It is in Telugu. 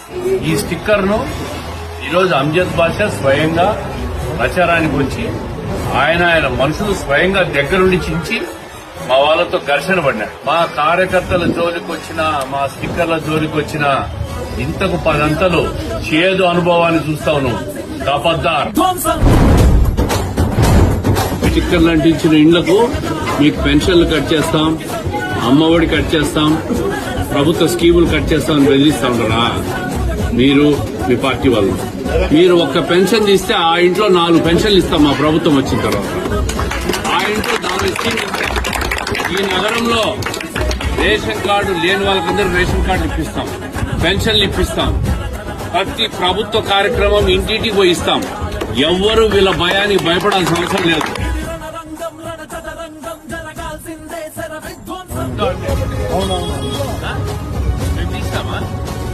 ఈ స్టిక్కర్ ను ఈరోజు అంజద్ బాషా స్వయంగా ప్రచారానికి వచ్చి ఆయన మనుషులు స్వయంగా దగ్గరుండి చించి మా వాళ్ళతో ఘర్షణ పడినాడు. మా కార్యకర్తల జోలికి వచ్చిన, మా స్టిక్కర్ల జోలికి వచ్చిన ఇంతకు 10 అంతలు చేదు అనుభవాన్ని చూస్తావు నువ్వు. కపద్దార్. స్టిక్కర్లు అంటించిన ఇండ్లకు మీకు పెన్షన్లు కట్ చేస్తాం, అమ్మఒడి కట్ చేస్తాం, ప్రభుత్వ స్కీములు కట్ చేస్తామని బెదిరిస్తా ఉంటారా మీరు, మీ పార్టీ వాళ్ళు? మీరు ఒక్క పెన్షన్ తీస్తే ఆ ఇంట్లో 4 పెన్షన్లు ఇస్తాం మా ప్రభుత్వం వచ్చిన తర్వాత. ఆ ఇంట్లో 4 స్కీమ్లు ఇస్తాం. ఈ నగరంలో రేషన్ కార్డు లేని వాళ్ళకందరూ రేషన్ కార్డు ఇప్పిస్తాం, పెన్షన్లు ఇప్పిస్తాం, ప్రతి ప్రభుత్వ కార్యక్రమం ఇంటింటికి పోయి ఇస్తాం. ఎవ్వరూ వీళ్ళ భయానికి భయపడాల్సిన అవసరం లేదు.